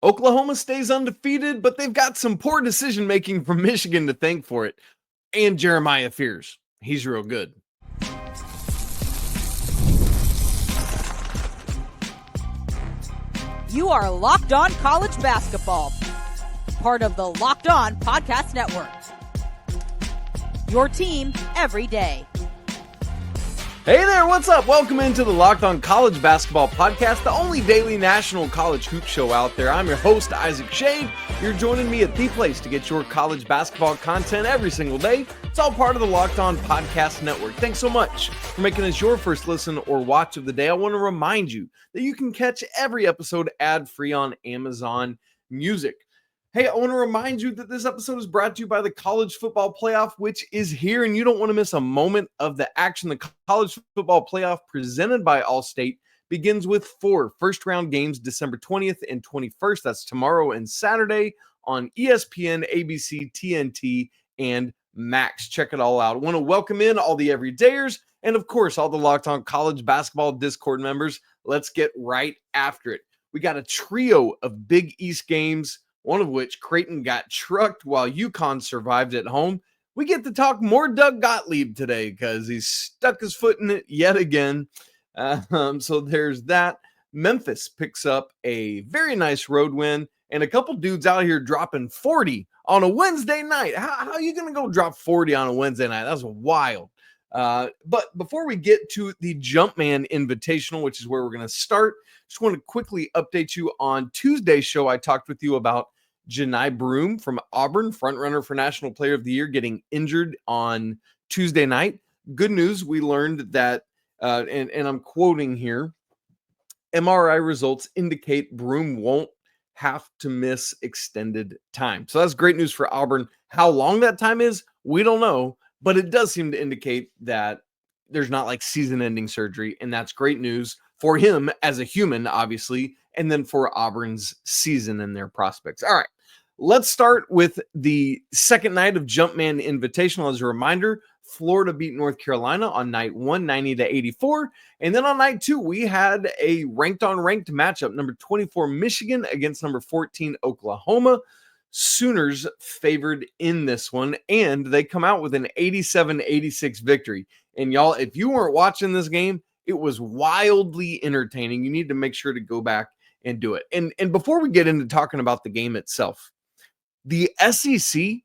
Oklahoma stays undefeated, but they've got some poor decision-making from Michigan to thank for it. And Jeremiah Fears. He's real good. You are Locked On College Basketball, part of the Locked On Podcast Network. Your team every day. Hey there, what's up? Welcome into the Locked On College Basketball Podcast, the only daily national college hoop show out there. I'm your host, Isaac Schade. You're joining me at the place to get your college basketball content every single day. It's all part of the Locked On Podcast Network. Thanks so much for making us your first listen or watch of the day. I want to remind you that you can catch every episode ad-free on Amazon Music. Hey, I want to remind you that this episode is brought to you by the College Football Playoff, which is here, and you don't want to miss a moment of the action. The College Football Playoff, presented by Allstate, begins with 4 first-round games December 20th and 21st. That's tomorrow and Saturday on ESPN, ABC, TNT, and Max. Check it all out. I want to welcome in all the everydayers and, of course, all the Locked On College Basketball Discord members. Let's get right after it. We got a trio of Big East games, one of which Creighton got trucked while UConn survived at home. We get to talk more Doug Gottlieb today because he's stuck his foot in it yet again. So there's that. Memphis picks up a very nice road win, and a couple dudes out here dropping 40 on a Wednesday night. How are you going to go drop 40 on a Wednesday night? That's wild. But before we get to the Jumpman Invitational, which is where we're going to start, just want to quickly update you on Tuesday's show. I talked with you about Janai Broome from Auburn, frontrunner for National Player of the Year, getting injured on Tuesday night. Good news, we learned that, and I'm quoting here, MRI results indicate Broome won't have to miss extended time. So that's great news for Auburn. How long that time is, we don't know, but it does seem to indicate that there's not like season-ending surgery, and that's great news for him as a human, obviously, and then for Auburn's season and their prospects. All right, let's start with the second night of Jumpman Invitational. As a reminder, Florida beat North Carolina on night 1, 90-84. And then on night 2, we had a ranked-on-ranked matchup. Number 24, Michigan against number 14, Oklahoma. Sooners favored in this one, and they come out with an 87-86 victory. And y'all, if you weren't watching this game, it was wildly entertaining. You need to make sure to go back and do it. And before we get into talking about the game itself, the SEC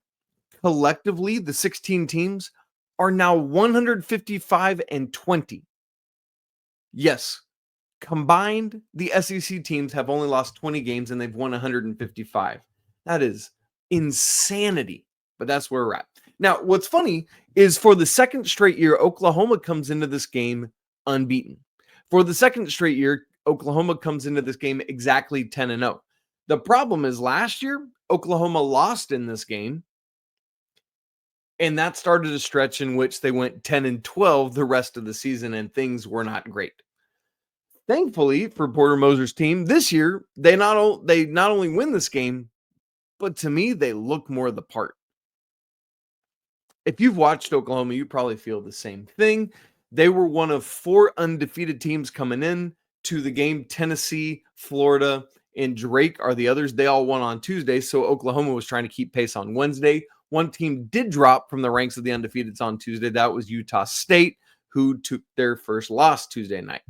collectively, the 16 teams, are now 155-20. Yes, combined, the SEC teams have only lost 20 games and they've won 155. That is insanity, but that's where we're at. Now, what's funny is for the second straight year, Oklahoma comes into this game unbeaten. For the second straight year, Oklahoma comes into this game exactly 10-0. The problem is last year, Oklahoma lost in this game, and that started a stretch in which they went 10-12 the rest of the season, and things were not great. Thankfully for Porter Moser's team, this year, they not only win this game, but to me, they look more the part. If you've watched Oklahoma, you probably feel the same thing. They were one of 4 undefeated teams coming in to the game. Tennessee, Florida, and Drake are the others. They all won on Tuesday, so Oklahoma was trying to keep pace on Wednesday. One team did drop from the ranks of the undefeateds on Tuesday. That was Utah State, who took their first loss Tuesday night.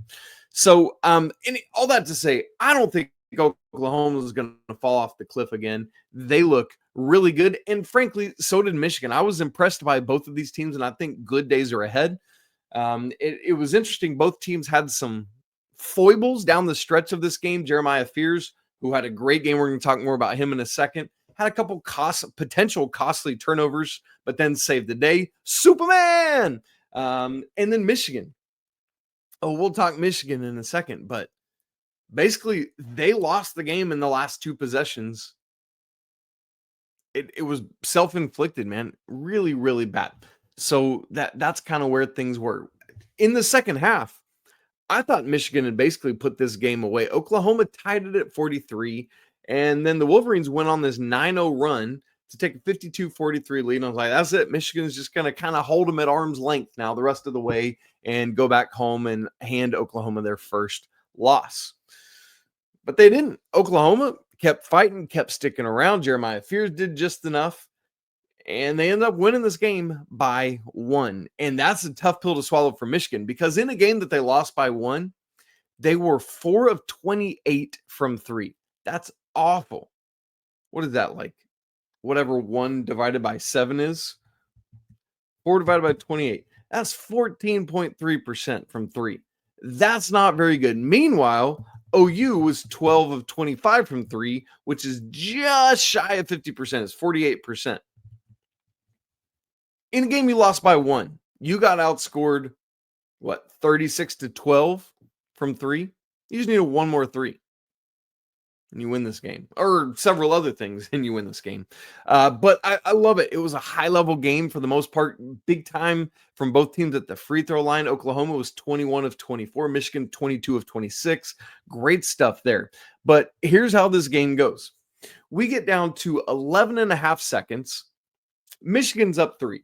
So, all that to say, I don't think Oklahoma is going to fall off the cliff again. They look really good, and frankly, so did Michigan. I was impressed by both of these teams, and I think good days are ahead. It was interesting. Both teams had some foibles down the stretch of this game. Jeremiah Fears, who had a great game, we're going to talk more about him in a second, had a couple potential costly turnovers, but then saved the day. Superman! And then Michigan. Oh, we'll talk Michigan in a second, but basically they lost the game in the last 2 possessions. It was self-inflicted, man. Really, really bad. So that's kind of where things were. In the second half, I thought Michigan had basically put this game away. Oklahoma tied it at 43, and then the Wolverines went on this 9-0 run to take a 52-43 lead. And I was like, that's it. Michigan's just going to kind of hold them at arm's length now the rest of the way and go back home and hand Oklahoma their first loss. But they didn't. Oklahoma kept fighting, kept sticking around. Jeremiah Fears did just enough. And they end up winning this game by 1. And that's a tough pill to swallow for Michigan, because in a game that they lost by 1, they were 4 of 28 from 3. That's awful. What is that like? Whatever 1 divided by 7 is. 4 divided by 28. That's 14.3% from 3. That's not very good. Meanwhile, OU was 12 of 25 from 3, which is just shy of 50%. It's 48%. In a game you lost by 1, you got outscored, 36-12 from 3? You just need one more 3. And you win this game. Or several other things, and you win this game. But I love it. It was a high-level game for the most part. Big time from both teams at the free throw line. Oklahoma was 21 of 24. Michigan, 22 of 26. Great stuff there. But here's how this game goes. We get down to 11 and a half seconds. Michigan's up 3.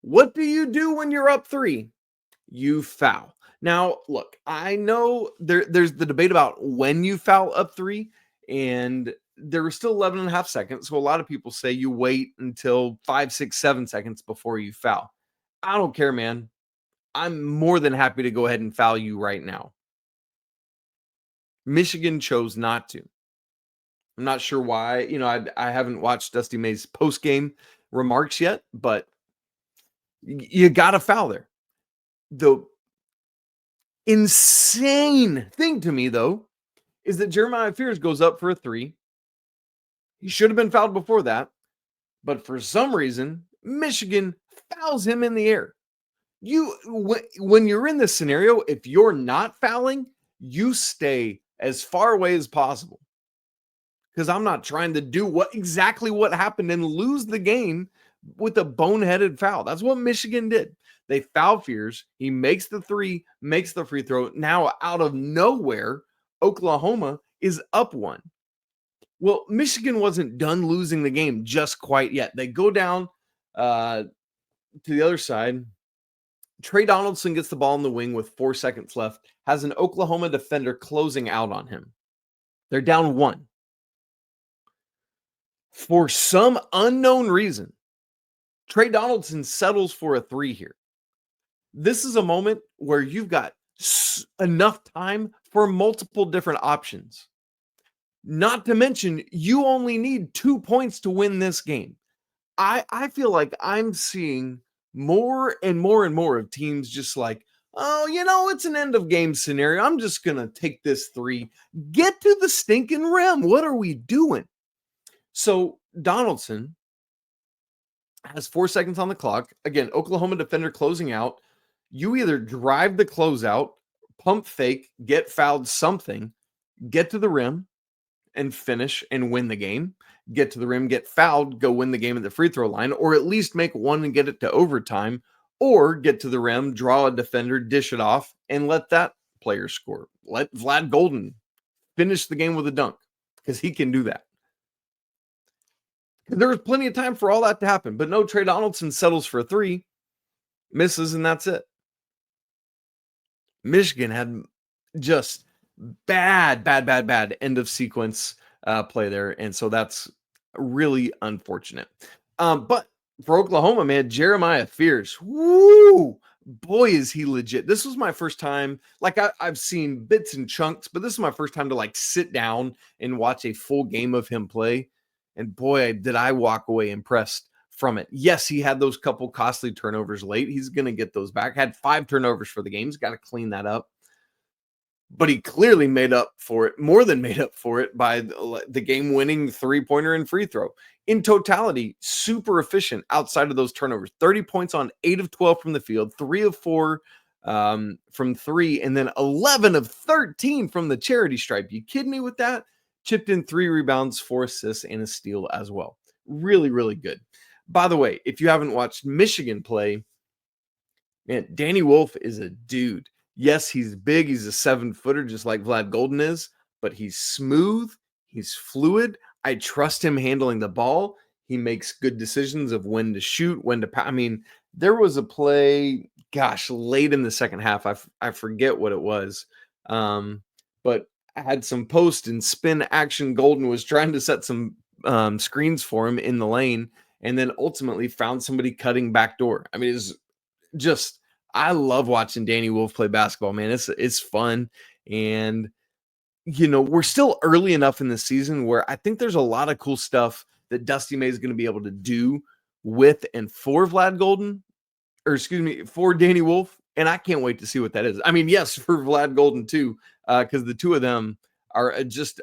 What do you do when you're up 3? You foul. Now, look, I know there's the debate about when you foul up 3, and there were still 11 and a half seconds. So a lot of people say you wait until 5, 6, 7 seconds before you foul. I don't care, man. I'm more than happy to go ahead and foul you right now. Michigan chose not to. I'm not sure why. I haven't watched Dusty May's post-game remarks yet, but you got to foul there. The insane thing to me, though, is that Jeremiah Fears goes up for a 3. He should have been fouled before that, but for some reason, Michigan fouls him in the air. When you're in this scenario, if you're not fouling, you stay as far away as possible, because I'm not trying to do exactly what happened and lose the game with a boneheaded foul. That's what Michigan did. They foul Fears. He makes the 3, makes the free throw. Now, out of nowhere, Oklahoma is up 1. Well, Michigan wasn't done losing the game just quite yet. They go down to the other side. Trey Donaldson gets the ball in the wing with 4 seconds left, has an Oklahoma defender closing out on him. They're down 1. For some unknown reason, Trey Donaldson settles for a 3 here. This is a moment where you've got enough time for multiple different options. Not to mention, you only need 2 points to win this game. I feel like I'm seeing more and more and more of teams just like, it's an end of game scenario. I'm just going to take this 3. Get to the stinking rim. What are we doing? So Donaldson has 4 seconds on the clock. Again, Oklahoma defender closing out. You either drive the closeout, pump fake, get fouled something, get to the rim and finish and win the game. Get to the rim, get fouled, go win the game at the free throw line, or at least make 1 and get it to overtime, or get to the rim, draw a defender, dish it off, and let that player score. Let Vlad Golden finish the game with a dunk, because he can do that. There was plenty of time for all that to happen, but no, Trey Donaldson settles for a 3, misses, and that's it. Michigan had just bad end of sequence play there, and so that's really unfortunate. But for Oklahoma, man, Jeremiah Fears, woo, boy, is he legit. This was my first time. Like I've seen bits and chunks, but this is my first time to sit down and watch a full game of him play. And boy, did I walk away impressed from it. Yes, he had those couple costly turnovers late. He's going to get those back. Had 5 turnovers for the game. He's got to clean that up. But he clearly made up for it, more than made up for it, by the game-winning 3-pointer and free throw. In totality, super efficient outside of those turnovers. 30 points on 8 of 12 from the field, 3 of 4 from 3, and then 11 of 13 from the charity stripe. You kidding me with that? Chipped in 3 rebounds, 4 assists, and a steal as well. Really, really good. By the way, if you haven't watched Michigan play, man, Danny Wolf is a dude. Yes, he's big. He's a 7-footer, just like Vlad Golden is, but he's smooth. He's fluid. I trust him handling the ball. He makes good decisions of when to shoot, when to pass. I mean, there was a play, late in the second half. I forget what it was. But had some post and spin action. Golden was trying to set some screens for him in the lane, and then ultimately found somebody cutting backdoor. I mean, it's just, I love watching Danny Wolf play basketball, man. It's fun. And we're still early enough in the season where I think there's a lot of cool stuff that Dusty May is going to be able to do with and for Vlad Golden, or excuse me, for Danny Wolf. And I can't wait to see what that is. I mean, yes, for Vlad Golden too, because the two of them are just,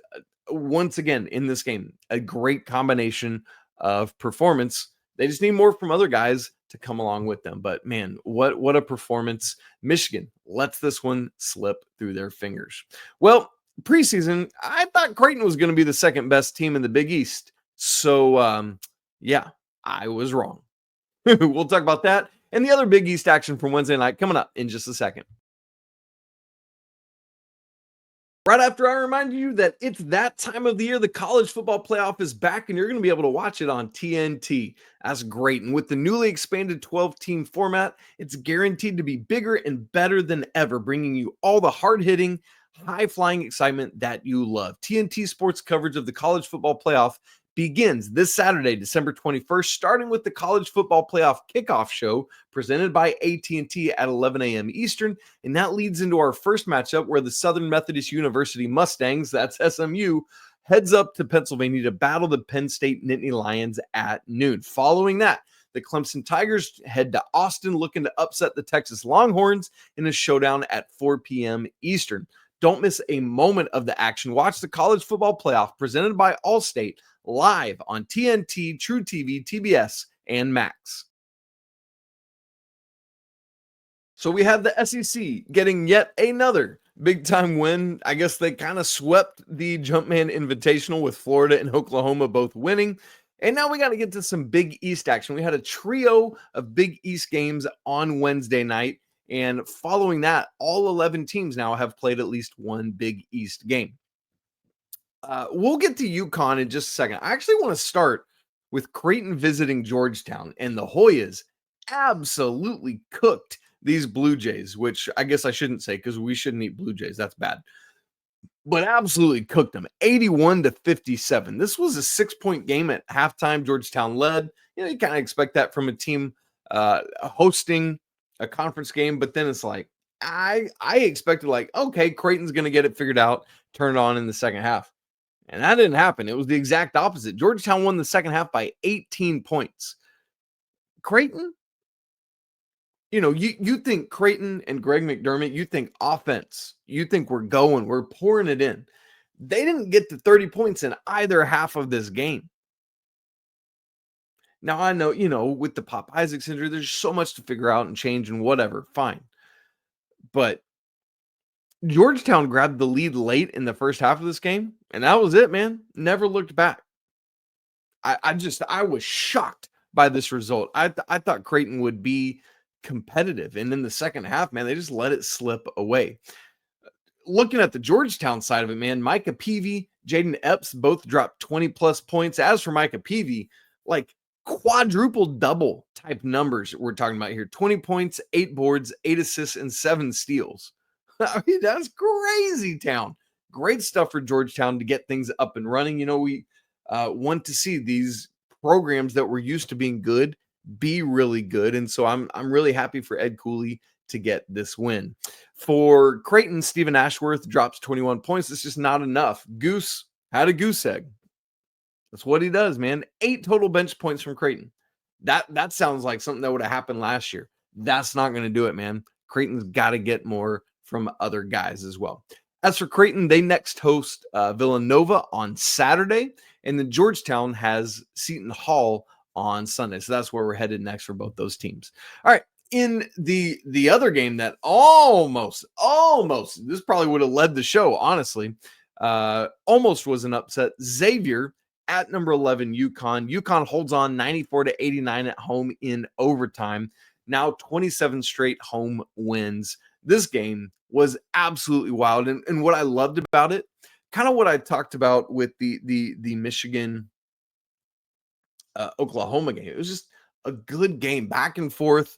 once again, in this game, a great combination of performance. They just need more from other guys to come along with them. But man, what a performance. Michigan lets this one slip through their fingers. Well, preseason, I thought Creighton was going to be the second best team in the Big East. So, yeah, I was wrong. We'll talk about that and the other Big East action from Wednesday night coming up in just a second. Right after I remind you that it's that time of the year, the college football playoff is back, and you're going to be able to watch it on TNT. That's great. And with the newly expanded 12-team format, it's guaranteed to be bigger and better than ever, bringing you all the hard-hitting, high-flying excitement that you love. TNT Sports coverage of the college football playoff begins this Saturday, December 21st, starting with the college football playoff kickoff show presented by AT&T at 11 a.m. Eastern. And that leads into our first matchup where the Southern Methodist University Mustangs, that's SMU, heads up to Pennsylvania to battle the Penn State Nittany Lions at noon. Following that, the Clemson Tigers head to Austin looking to upset the Texas Longhorns in a showdown at 4 p.m. Eastern. Don't miss a moment of the action. Watch the college football playoff presented by Allstate live on TNT, True TV, TBS, and Max. So we have the SEC getting yet another big-time win. I guess they kind of swept the Jumpman Invitational with Florida and Oklahoma both winning. And now we got to get to some Big East action. We had a trio of Big East games on Wednesday night. And following that, all 11 teams now have played at least one Big East game. We'll get to UConn in just a second. I actually want to start with Creighton visiting Georgetown, and the Hoyas absolutely cooked these Blue Jays, which I guess I shouldn't say because we shouldn't eat Blue Jays. That's bad. But absolutely cooked them, 81-57. This was a 6-point game at halftime. Georgetown led. You kind of expect that from a team hosting a conference game, but then it's like, I expected okay, Creighton's going to get it figured out, turn it on in the second half. And that didn't happen. It was the exact opposite. Georgetown won the second half by 18 points. Creighton, you think Creighton and Greg McDermott, you think offense, you think we're pouring it in. They didn't get to 30 points in either half of this game. Now, I know, with the Pop Isaacs injury, there's so much to figure out and change and whatever. Fine. But Georgetown grabbed the lead late in the first half of this game, and that was it, man. Never looked back. I was shocked by this result. I thought Creighton would be competitive, and in the second half, man, they just let it slip away. Looking at the Georgetown side of it, man, Micah Peavy, Jaden Epps both dropped 20-plus points. As for Micah Peavy, quadruple double type numbers we're talking about here. 20 points, 8 boards, 8 assists, and 7 steals. I mean, that's crazy town. Great stuff for Georgetown to get things up and running. We want to see these programs that were used to being good be really good. And so I'm really happy for Ed Cooley to get this win. For Creighton, Stephen Ashworth drops 21 points. It's just not enough. Goose had a goose egg. That's what he does, man. 8 total bench points from Creighton. That sounds like something that would have happened last year. That's not going to do it, man. Creighton's got to get more from other guys as well. As for Creighton, they next host Villanova on Saturday, and then Georgetown has Seton Hall on Sunday. So that's where we're headed next for both those teams. All right. In the other game that almost, this probably would have led the show, honestly, almost was an upset. Xavier at number 11, UConn. UConn holds on 94-89 at home in overtime. Now 27 straight home wins. This game was absolutely wild. And what I loved about it, kind of what I talked about with the Michigan Oklahoma game. It was just a good game, back and forth.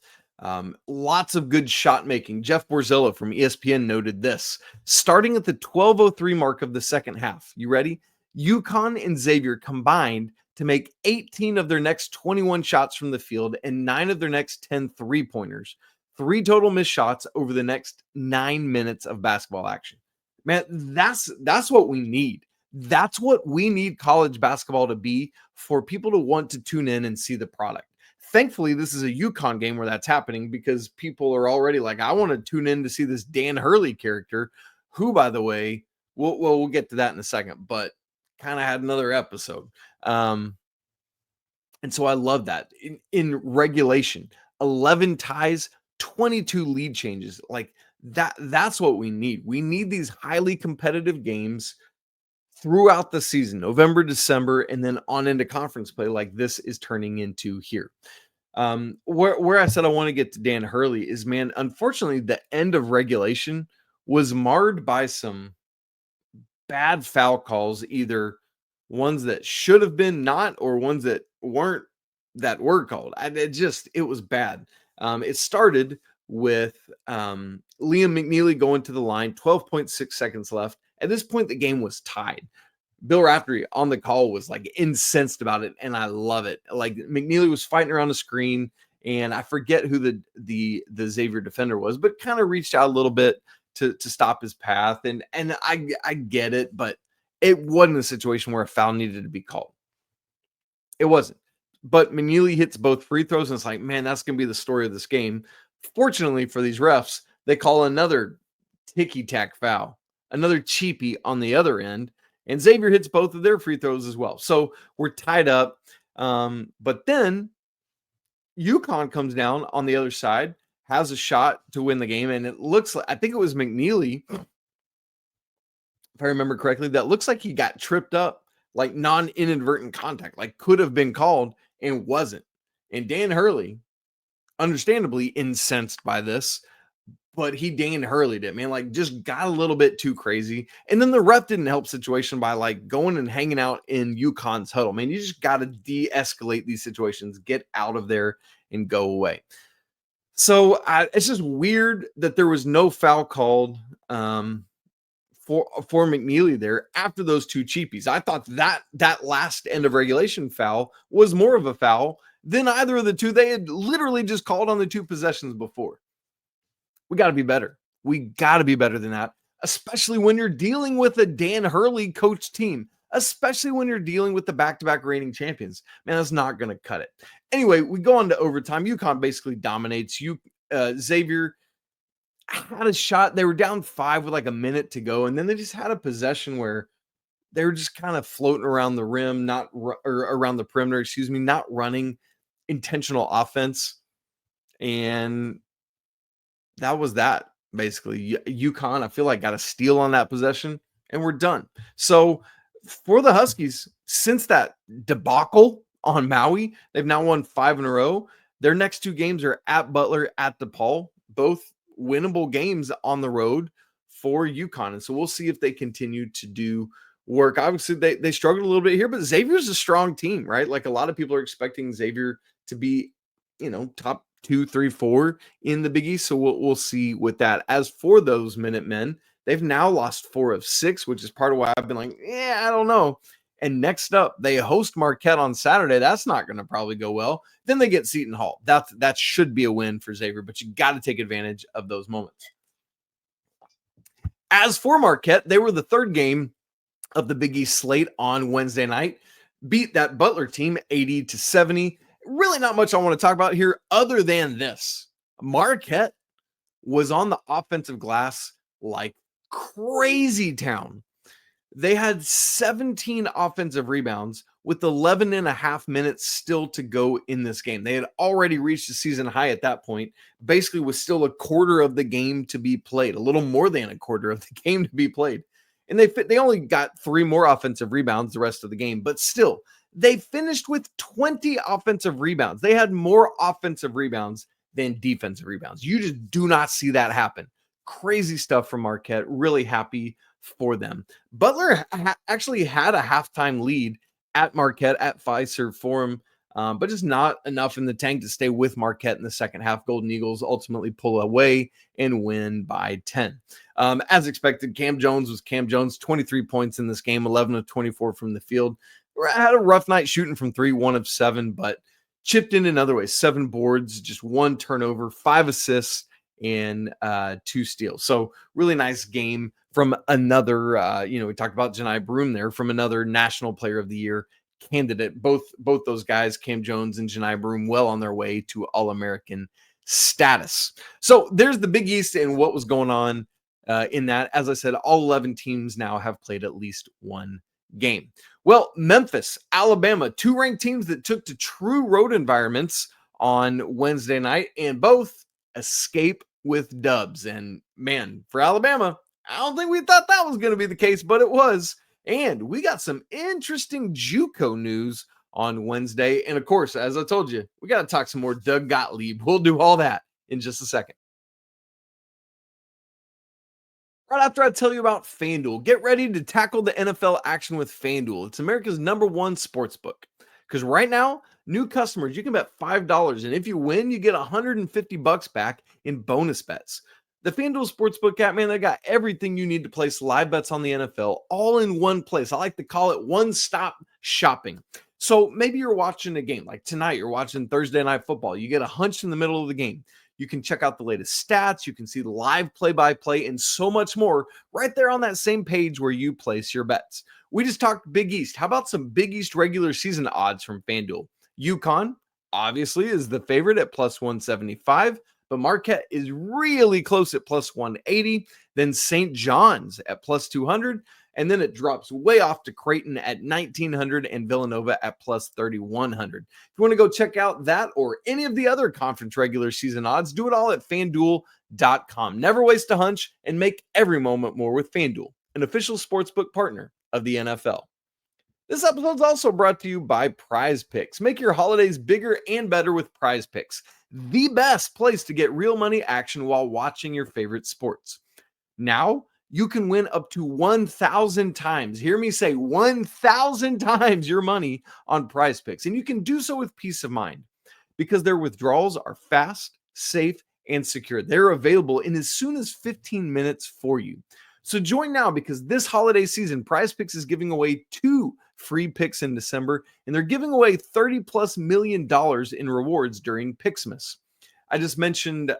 Lots of good shot making. Jeff Borzilla from ESPN noted this. Starting at the 12:03 mark of the second half, you ready? UConn and Xavier combined to make 18 of their next 21 shots from the field and 9 of their next 10 three-pointers. 3 total missed shots over the next 9 minutes of basketball action. Man, that's what we need. That's what we need college basketball to be for people to want to tune in and see the product. Thankfully, this is a UConn game where that's happening because people are already like, I want to tune in to see this Dan Hurley character, who, by the way, we'll get to that in a second, but kind of had another episode. And so I love that. In regulation, 11 ties, 22 lead changes. Like that's what we need. We need these highly competitive games throughout the season, November, December, and then on into conference play like this is turning into here. Where I said I want to get to Dan Hurley is, man, unfortunately, the end of regulation was marred by some bad foul calls, either ones that should have been not or ones that weren't that were called. It was bad. It started with Liam McNeely going to the line, 12.6 seconds left. At this point, the game was tied. Bill Raftery on the call was like incensed about it, and I love it. Like McNeely was fighting around the screen, and I forget who the Xavier defender was, but kind of reached out a little bit to stop his path. And I get it, but it wasn't a situation where a foul needed to be called. It wasn't. But McNeely hits both free throws, and it's like, man, that's going to be the story of this game. Fortunately for these refs, they call another ticky-tack foul, another cheapie on the other end, and Xavier hits both of their free throws as well. So we're tied up. But then UConn comes down on the other side, has a shot to win the game, and it looks like, I think it was McNeely, if I remember correctly, that looks like he got tripped up, like non-inadvertent contact, like could have been called and wasn't. And Dan Hurley, understandably incensed by this, but he Dan Hurley'd it, man, like just got a little bit too crazy. And then the ref didn't help situation by like going and hanging out in UConn's huddle. Man, you just got to de-escalate these situations, get out of there and go away. So it's just weird that there was no foul called for McNeely there after those two cheapies. I thought that last end of regulation foul was more of a foul than either of the two. They had literally just called on the two possessions before. We got to be better. We got to be better than that, especially when you're dealing with a Dan Hurley coach team, especially when you're dealing with the back-to-back reigning champions. Man, that's not going to cut it. Anyway, we go on to overtime. UConn basically dominates. Xavier had a shot. They were down 5 with like a minute to go, and then they just had a possession where they were just kind of floating around the rim, or around the perimeter, not running intentional offense. And that was that, basically. UConn, I feel like, got a steal on that possession, and we're done. So for the Huskies, since that debacle on Maui, they've now won 5 in a row. Their next 2 games are at Butler, at DePaul, both winnable games on the road for UConn. And so we'll see if they continue to do work. Obviously, they struggled a little bit here, but Xavier's a strong team, right? Like a lot of people are expecting Xavier to be, top 2, 3, 4 in the Big East. So we'll see with that. As for those Minutemen, they've now lost 4 of 6, which is part of why I've been like, I don't know. And next up, they host Marquette on Saturday. That's not going to probably go well. Then they get Seton Hall. That should be a win for Xavier, but you got to take advantage of those moments. As for Marquette, they were the 3rd game of the Big East slate on Wednesday night. Beat that Butler team 80-70. Really not much I want to talk about here other than this. Marquette was on the offensive glass like crazy town. They had 17 offensive rebounds with 11 and a half minutes still to go in this game. They had already reached the season high at that point, basically with still a quarter of the game to be played, a little more than a quarter of the game to be played. And they only got 3 more offensive rebounds the rest of the game, but still, they finished with 20 offensive rebounds. They had more offensive rebounds than defensive rebounds. You just do not see that happen. Crazy stuff from Marquette. Really happy for them. Butler actually had a halftime lead at Marquette at Fiserv Forum but just not enough in the tank to stay with Marquette in the second half. Golden Eagles ultimately pull away and win by 10. As expected, Cam Jones was Cam Jones, 23 points in this game, 11 of 24 from the field. Had a rough night shooting from 3, 1 of 7, but chipped in other ways. 7 boards, just 1 turnover, 5 assists, and 2 steals. So really nice game from another, we talked about Johni Broome there, from another National Player of the Year candidate. Both those guys, Cam Jones and Johni Broome, well on their way to All-American status. So there's the Big East and what was going on in that. As I said, all 11 teams now have played at least one game. Well, Memphis, Alabama, 2 ranked teams that took to true road environments on Wednesday night, and both escape with dubs. And man, for Alabama, I don't think we thought that was going to be the case, but it was. And we got some interesting JUCO news on Wednesday. And of course, as I told you, we got to talk some more Doug Gottlieb. We'll do all that in just a second. Right after I tell you about FanDuel, get ready to tackle the NFL action with FanDuel. It's America's #1 sports book. Because right now, new customers, you can bet $5, and if you win, you get $150 back in bonus bets. The FanDuel Sportsbook app, man, they got everything you need to place live bets on the NFL all in one place. I like to call it one-stop shopping. So maybe you're watching a game, like tonight, you're watching Thursday Night Football. You get a hunch in the middle of the game. You can check out the latest stats. You can see the live play-by-play and so much more right there on that same page where you place your bets. We just talked Big East. How about some Big East regular season odds from FanDuel? UConn, obviously, is the favorite at plus 175, but Marquette is really close at plus 180. Then St. John's at plus 200, and then it drops way off to Creighton at 1900 and Villanova at plus 3100. If you want to go check out that or any of the other conference regular season odds, do it all at FanDuel.com. Never waste a hunch and make every moment more with FanDuel, an official sportsbook partner of the NFL. This episode is also brought to you by Prize Picks. Make your holidays bigger and better with Prize Picks, the best place to get real money action while watching your favorite sports. Now, you can win up to 1,000 times. Hear me say 1,000 times your money on Prize Picks. And you can do so with peace of mind because their withdrawals are fast, safe, and secure. They're available in as soon as 15 minutes for you. So join now because this holiday season, Prize Picks is giving away 2 free picks in December, and they're giving away $30+ million in rewards during Picksmas. I just mentioned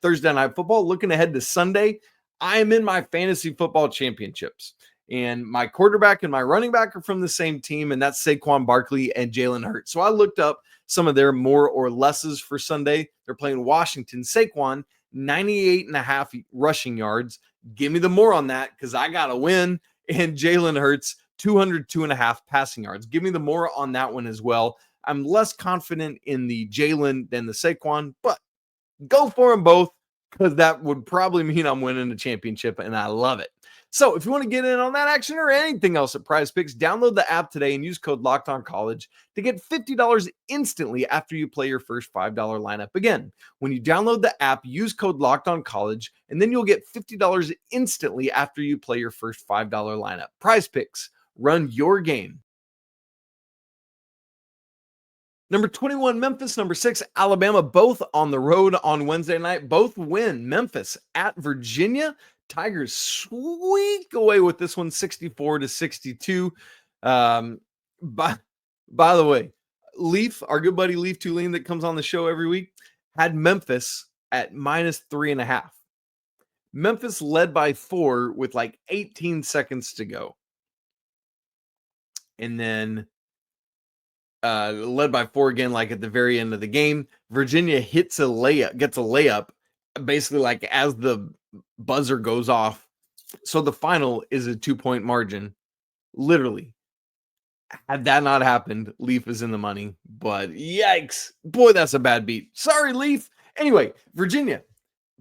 Thursday Night Football. Looking ahead to Sunday, I am in my fantasy football championships, and my quarterback and my running back are from the same team, and that's Saquon Barkley and Jalen Hurts. So I looked up some of their more or lesses for Sunday. They're playing Washington. Saquon, 98.5 rushing yards. Give me the more on that because I got to win. And Jalen Hurts, 202.5 passing yards. Give me the more on that one as well. I'm less confident in the Jalen than the Saquon, but go for them both because that would probably mean I'm winning a championship, and I love it. So if you want to get in on that action or anything else at Prize Picks, download the app today and use code LOCKEDONCollege to get $50 instantly after you play your first $5 lineup. Again, when you download the app, use code LOCKEDONCollege, and then you'll get $50 instantly after you play your first $5 lineup. Prize Picks, run your game. Number 21, Memphis. Number 6, Alabama, both on the road on Wednesday night. Both win. Memphis at Virginia. Tigers squeak away with this one, 64-62. By the way, Leaf, our good buddy Leaf Tulane that comes on the show every week, had Memphis at -3.5. Memphis led by 4 with like 18 seconds to go. And then led by 4 again, like at the very end of the game. Virginia gets a layup, basically like as the buzzer goes off. So the final is a 2-point margin. Literally. Had that not happened, Leaf is in the money. But yikes. Boy, that's a bad beat. Sorry, Leaf. Anyway, Virginia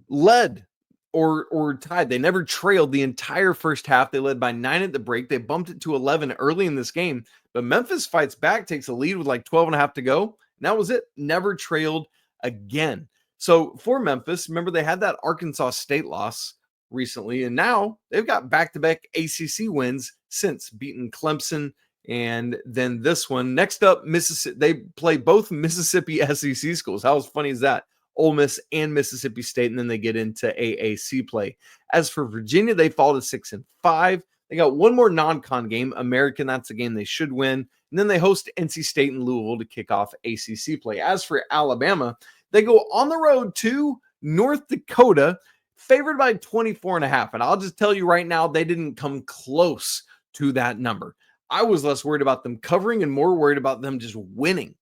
led or tied. They never trailed the entire first half. They led by 9 at the break. They bumped it to 11 early in this game. But Memphis fights back, takes a lead with like 12.5 to go. And that was it. Never trailed again. So for Memphis, remember they had that Arkansas State loss recently, and now they've got back-to-back ACC wins since beating Clemson And then this one, next up, Mississippi. They play both Mississippi SEC schools. How funny is that? Ole Miss and Mississippi State, and then they get into AAC play. As for Virginia, they fall to 6-5. They got one more non-con game, American. That's a game they should win. And then they host NC State and Louisville to kick off ACC play. As for Alabama, they go on the road to North Dakota, favored by 24.5. And I'll just tell you right now, they didn't come close to that number. I was less worried about them covering and more worried about them just winning.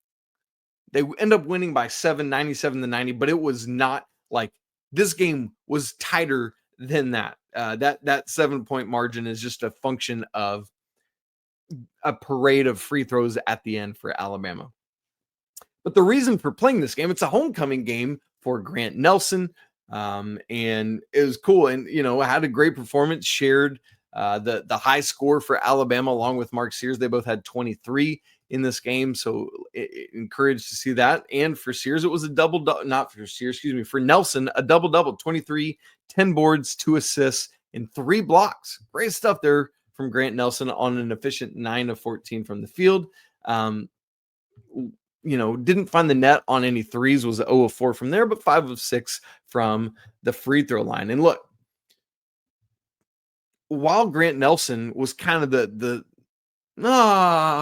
They end up winning by 7, 97-90, but it was not like this game was tighter than that. That 7-point margin is just a function of a parade of free throws at the end for Alabama. But the reason for playing this game, it's a homecoming game for Grant Nelson. And it was cool. And, had a great performance, shared the high score for Alabama along with Mark Sears. They both had 23 in this game. So encouraged to see that. And for Sears, it was a double-double, not for Sears, excuse me, for Nelson, a double-double, 23, 10 boards, 2 assists, and 3 blocks. Great stuff there from Grant Nelson on an efficient 9 of 14 from the field. Didn't find the net on any threes, was 0 of 4 from there, but 5 of 6 from the free throw line. And look, while Grant Nelson was kind of the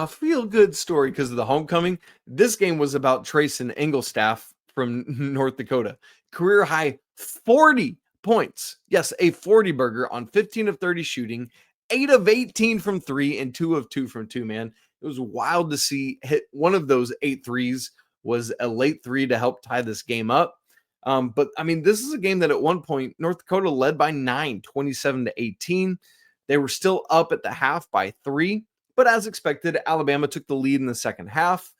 feel good story because of the homecoming, this game was about Trayson Engelstaff from North Dakota. Career high 40 points. Yes, a 40 burger on 15 of 30 shooting, 8 of 18 from 3, and 2 of 2 from 2, man. It was wild to see hit one of those 8 threes was a late 3 to help tie this game up. But I mean, this is a game that at one point North Dakota led by 9, 27-18. They were still up at the half by 3, but as expected, Alabama took the lead in the second half.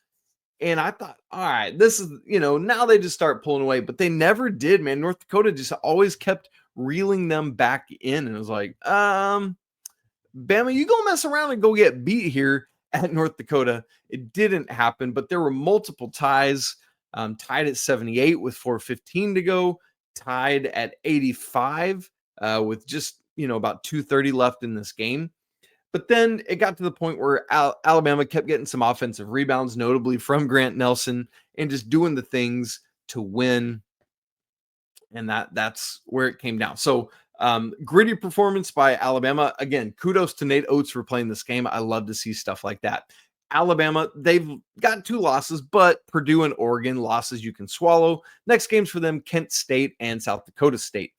And I thought, all right, this is, now they just start pulling away, but they never did, man. North Dakota just always kept reeling them back in. And it was like, Bama, you go mess around and go get beat here at North Dakota. It didn't happen, but there were multiple ties, tied at 78 with 4:15 to go, tied at 85 with just, about 2:30 left in this game. But then it got to the point where Alabama kept getting some offensive rebounds, notably from Grant Nelson, and just doing the things to win. And that's where it came down. So gritty performance by Alabama. Again, kudos to Nate Oates for playing this game. I love to see stuff like that. Alabama, they've got 2 losses, but Purdue and Oregon losses you can swallow. Next games for them, Kent State and South Dakota State.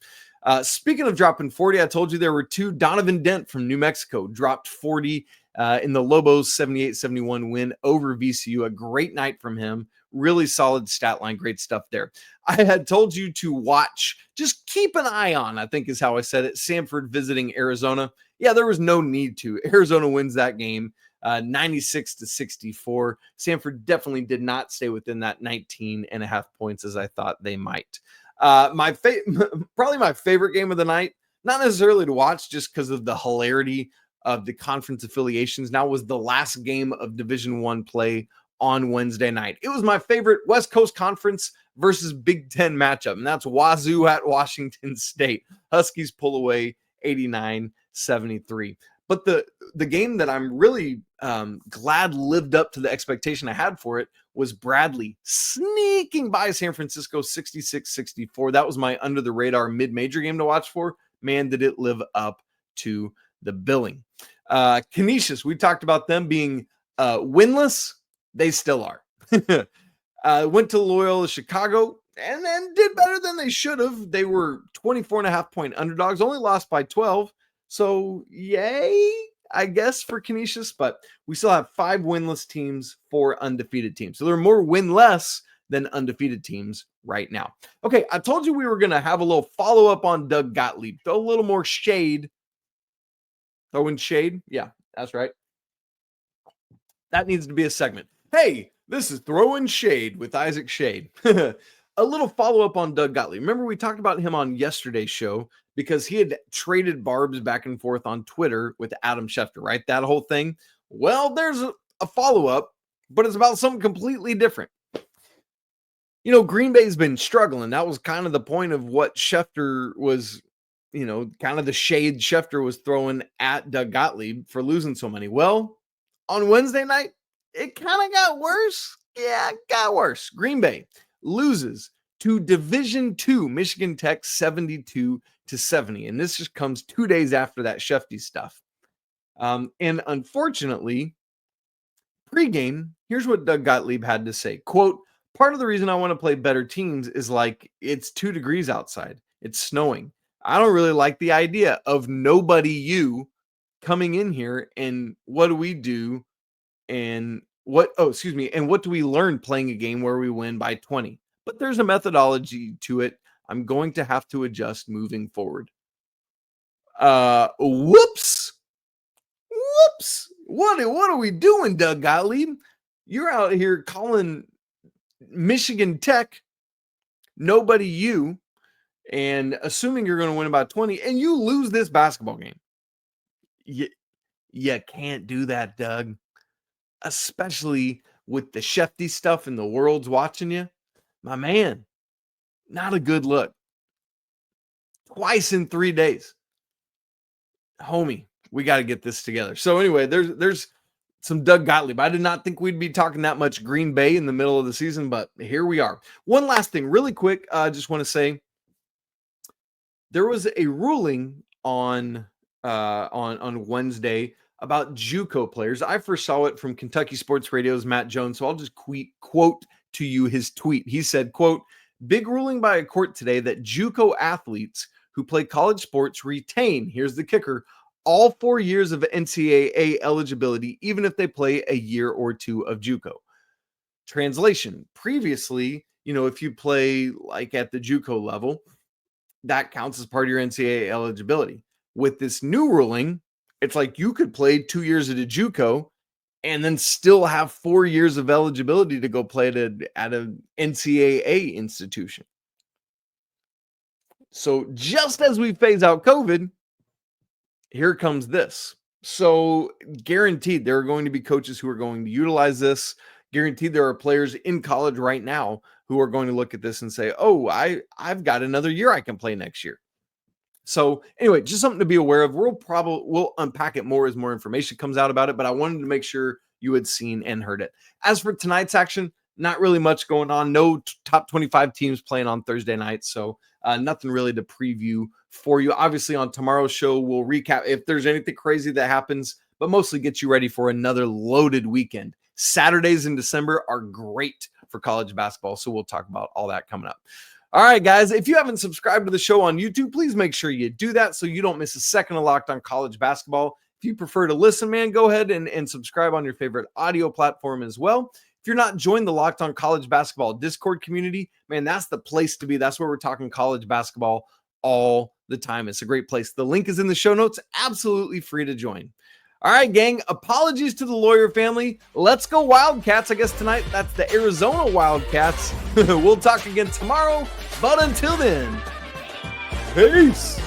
Speaking of dropping 40, I told you there were 2. Donovan Dent from New Mexico dropped 40 in the Lobos 78-71 win over VCU. A great night from him. Really solid stat line. Great stuff there. I had told you to watch, just keep an eye on, I think is how I said it, Samford visiting Arizona. Yeah, there was no need to. Arizona wins that game 96-64. Samford definitely did not stay within that 19.5 points as I thought they might. Probably my favorite game of the night, not necessarily to watch just because of the hilarity of the conference affiliations, now was the last game of Division I play on Wednesday night. It was my favorite West Coast Conference versus Big Ten matchup, and that's Wazoo at Washington State. Huskies pull away 89-73. But the game that I'm really glad lived up to the expectation I had for it was Bradley sneaking by San Francisco 66-64. That was my under-the-radar mid-major game to watch for. Man, did it live up to the billing. Canisius, we talked about them being winless. They still are. Went to Loyola Chicago and then did better than they should have. They were 24.5-point underdogs, only lost by 12. So yay, I guess, for Canisius, but we still have 5 winless teams, 4 undefeated teams. So there are more win-less than undefeated teams right now. Okay, I told you we were going to have a little follow-up on Doug Gottlieb. Throw a little more shade. Throw in shade? Yeah, that's right. That needs to be a segment. Hey, this is Throwing Shade with Isaac Schade. A little follow-up on Doug Gottlieb. Remember, we talked about him on yesterday's show because he had traded barbs back and forth on Twitter with Adam Schefter, right? That whole thing. Well, there's a follow-up, but it's about something completely different. Green Bay's been struggling. That was kind of the point of what Schefter was, kind of the shade Schefter was throwing at Doug Gottlieb for losing so many. Well, On Wednesday night, it kind of got worse. Yeah, it got worse. Green Bay loses to Division II Michigan Tech 72-70. And this just comes 2 days after that Shefty stuff. And unfortunately, pregame, here's what Doug Gottlieb had to say. Quote, part of the reason I want to play better teams is like it's 2 degrees outside. It's snowing. I don't really like the idea of nobody you coming in here and what do we do? And what do we learn playing a game where we win by 20? But there's a methodology to it. I'm going to have to adjust moving forward. Whoops. What are we doing, Doug Gottlieb? You're out here calling Michigan Tech nobody you and assuming you're going to win by 20 and you lose this basketball game. You can't do that, Doug. Especially with the Shefty stuff and the world's watching you. My man, not a good look. Twice in 3 days. Homie, we got to get this together. So anyway, there's some Doug Gottlieb. I did not think we'd be talking that much Green Bay in the middle of the season, but here we are. One last thing, really quick. I just want to say there was a ruling on Wednesday about JUCO players. I first saw it from Kentucky Sports Radio's Matt Jones, so I'll just quote to you his tweet. He said, quote, big ruling by a court today that JUCO athletes who play college sports retain, here's the kicker, all 4 years of NCAA eligibility, even if they play a year or two of JUCO. Translation, previously, if you play like at the JUCO level, that counts as part of your NCAA eligibility. With this new ruling, it's like you could play 2 years at a JUCO and then still have 4 years of eligibility to go play at an NCAA institution. So just as we phase out COVID, here comes this. So guaranteed there are going to be coaches who are going to utilize this. Guaranteed there are players in college right now who are going to look at this and say, oh, I've got another year I can play next year. So anyway, just something to be aware of. We'll unpack it more as more information comes out about it, but I wanted to make sure you had seen and heard it. As for tonight's action, not really much going on. No top 25 teams playing on Thursday night, so nothing really to preview for you. Obviously, on tomorrow's show, we'll recap if there's anything crazy that happens, but mostly get you ready for another loaded weekend. Saturdays in December are great for college basketball, so we'll talk about all that coming up. All right, guys, if you haven't subscribed to the show on YouTube, please make sure you do that so you don't miss a second of Locked On College Basketball. If you prefer to listen, man, go ahead and subscribe on your favorite audio platform as well. If you're not joined the Locked On College Basketball Discord community, man, that's the place to be. That's where we're talking college basketball all the time. It's a great place. The link is in the show notes. Absolutely free to join. All right, gang, apologies to the lawyer family. Let's go Wildcats. I guess tonight that's the Arizona Wildcats. We'll talk again tomorrow, but until then, peace.